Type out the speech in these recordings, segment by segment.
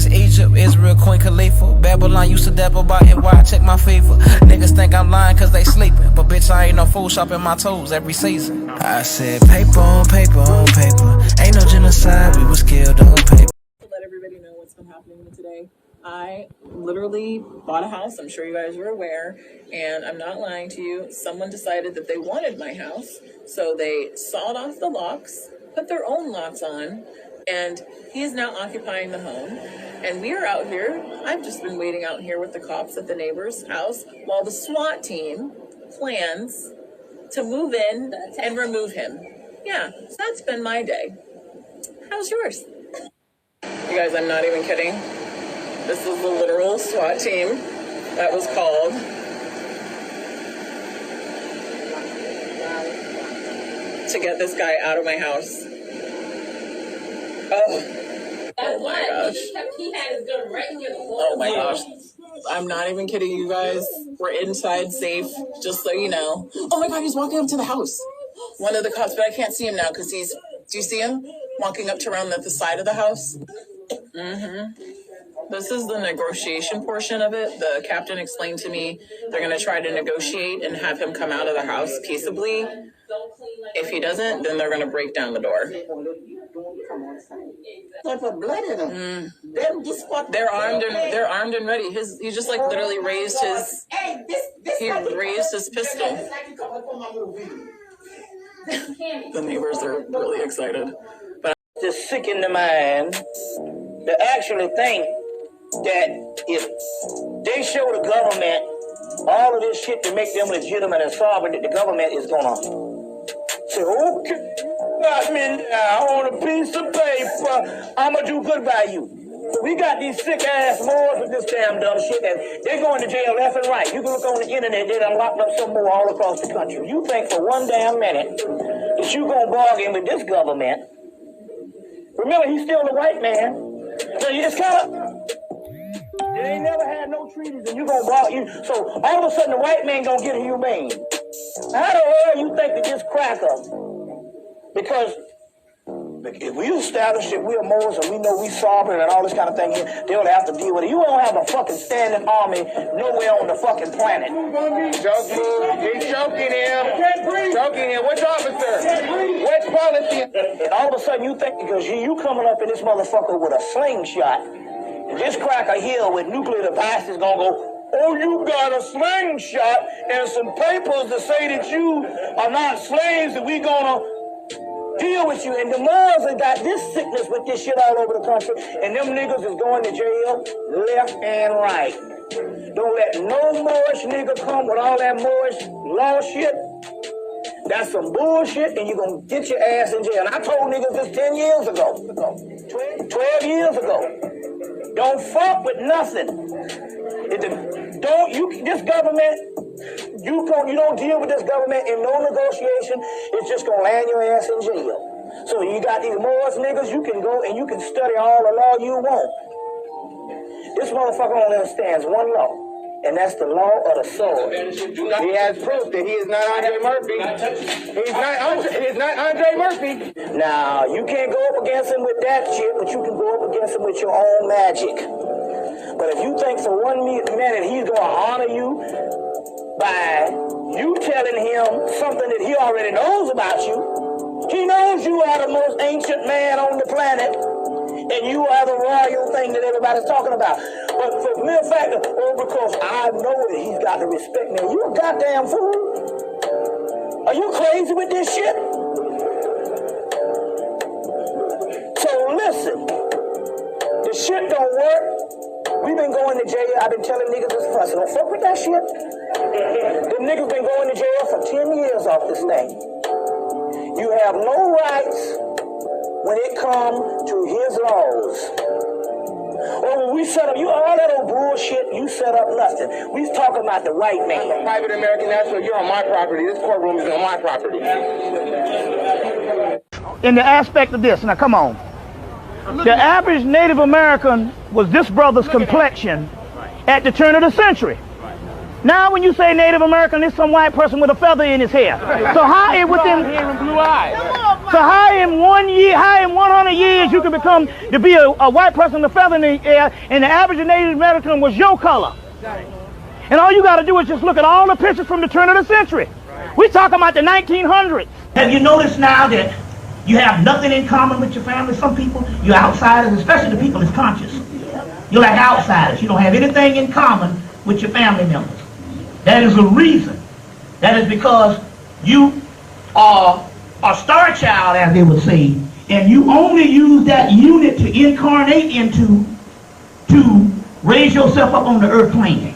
is Egypt, Israel, Queen Khalifa. Babylon used to dabble by it, why I check my favor. Niggas think I'm lying cause they sleeping, but bitch I ain't no fool shopping my toes every season. I said paper on paper on paper. Ain't no genocide, we was killed on paper. Let everybody know what's been happening today. I literally bought a house, I'm sure you guys are aware, and I'm not lying to you. Someone decided that they wanted my house, so they sawed off the locks, put their own locks on, and he is now occupying the home. And we are out here. I've just been waiting out here with the cops at the neighbor's house while the SWAT team plans to move in and remove him. Yeah, so that's been my day. How's yours? You guys, I'm not even kidding. This is the literal SWAT team that was called to get this guy out of my house. Oh my gosh. Oh my gosh. I'm not even kidding you guys. We're inside safe, just so you know. Oh my God, he's walking up to the house. One of the cops, but I can't see him now because he's, do you see him? Walking up to around the side of the house. This is the negotiation portion of it. The captain explained to me they're going to try to negotiate and have him come out of the house peaceably. If he doesn't, then they're going to break down the door. They're armed and ready. He just like literally raised his pistol. The neighbors are really excited. But just sick in the mind to actually think that if they show the government all of this shit to make them legitimate and sovereign, that the government is gonna say, okay, got me now on a piece of paper, I'ma do good by you. We got these sick ass Moors with this damn dumb shit, and they're going to jail left and right. You can look on the internet, they done locked up some more all across the country. You think for one damn minute that you gonna bargain with this government? Remember, he's still a white man. So it's kind of, they ain't never had no treaties, and you gonna bargain. So all of a sudden, the white man gonna get humane. How the hell you think that this cracker? Because if we establish that we're Moors and we know we sovereign and all this kind of thing here, they'll have to deal with it. You don't have a fucking standing army nowhere on the fucking planet. He's choking him. Choking him. Which officer? Which policy? And all of a sudden you think because you coming up in this motherfucker with a slingshot, this cracker here with nuclear devices gonna go, oh, you got a slingshot and some papers to say that you are not slaves and we gonna deal with you. And the Moors have got this sickness with this shit all over the country, and them niggas is going to jail left and right. Don't let no Moorish nigga come with all that Moorish law shit. That's some bullshit, and you're going to get your ass in jail. And I told niggas this 10 years ago, 12 years ago. Don't fuck with nothing. This government, you don't deal with this government in no negotiation. It's just gonna land your ass in jail. So you got these Moors niggas, you can go and you can study all the law you want. This motherfucker only understands one law, and that's the law of the sword. He has proof that he is not Andre Murphy. He's not Andre Murphy. Now, you can't go up against him with that shit, but you can go up against him with your own magic. But if you think for 1 minute he's going to honor you by you telling him something that he already knows about you, he knows you are the most ancient man on the planet, and you are the royal thing that everybody's talking about. But for mere fact, because I know that he's got to respect me, you a goddamn fool. Are you crazy with this shit? So listen, the shit don't work. We've been going to jail. I've been telling niggas this fuss. Don't fuck with that shit. Them niggas been going to jail for 10 years off this thing. You have no rights when it comes to his laws. Or when we set up, all that old bullshit, you set up nothing. We talking about the white man. I'm a private American national. You're on my property. This courtroom is on my property. In the aspect of this, now come on. The average Native American was this brother's complexion at the turn of the century. Now when you say Native American, it's some white person with a feather in his hair. So how it within... Blue eyes. So how in 1 year, how in 100 years you can become to be a white person, a feather in the air, and the average Native American was your color? And all you got to do is just look at all the pictures from the turn of the century. We're talking about the 1900s. Have you noticed now that you have nothing in common with your family? Some people, you're outsiders, especially the people that's conscious. You're like outsiders. You don't have anything in common with your family members. That is a reason. That is because you are a star child, as they would say, and you only use that unit to incarnate into to raise yourself up on the earth plane.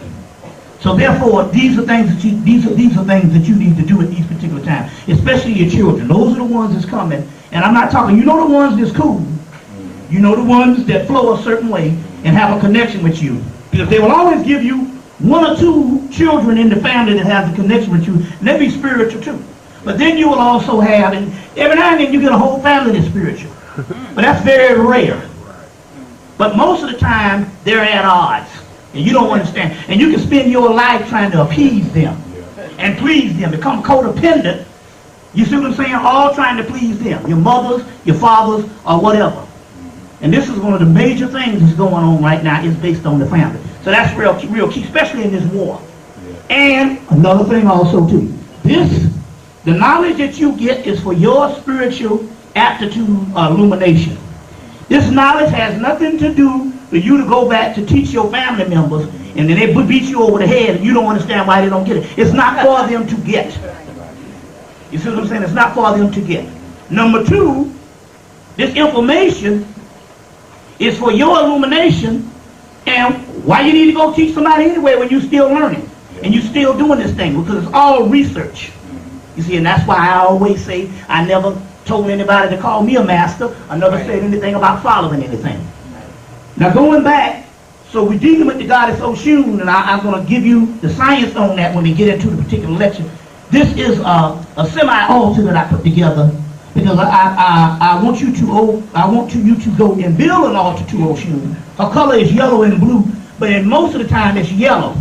So therefore, these are things that you need to do at these particular times, especially your children. Those are the ones that's coming, and I'm not talking. You know the ones that's cool. You know the ones that flow a certain way and have a connection with you, because they will always give you 1 or 2 children in the family that have a connection with you, and they be spiritual too. But then you will also have, and every now and then you get a whole family that's spiritual, but that's very rare. But most of the time they're at odds. And you don't understand. And you can spend your life trying to appease them and please them, become codependent. You see what I'm saying? All trying to please them. Your mothers, your fathers, or whatever. And this is one of the major things that's going on right now, is based on the family. So that's real key, especially in this war. And another thing also too. The knowledge that you get is for your spiritual aptitude or illumination. This knowledge has nothing to do for you to go back to teach your family members, and then they beat you over the head and you don't understand why they don't get it. It's not for them to get. You see what I'm saying? It's not for them to get. Number 2, this information is for your illumination, and why you need to go teach somebody anyway when you're still learning and you're still doing this thing, because it's all research. You see, and that's why I always say I never told anybody to call me a master. I never said anything about following anything. Now going back, so we're dealing with the goddess Oshun, and I'm going to give you the science on that when we get into the particular lecture. This is a semi-altar that I put together because I want you to go and build an altar to Oshun. Her color is yellow and blue, but in most of the time it's yellow,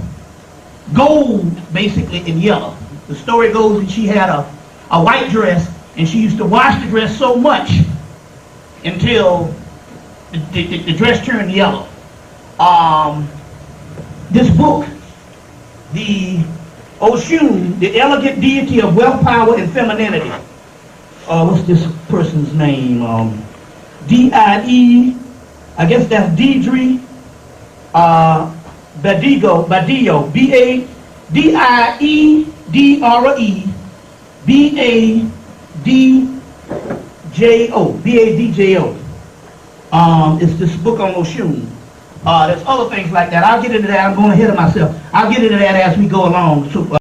gold basically, in yellow. The story goes that she had a white dress, and she used to wash the dress so much until the dress turned yellow. This book, the Oshun, the elegant deity of wealth, power, and femininity. What's this person's name? D-I-E, I guess that's Deidre Badillo, B-A-D-I-E-D-R-E, B-A-D-J-O. It's this book on Oshun. There's other things like that. I'll get into that. I'm going ahead of myself. I'll get into that as we go along. So,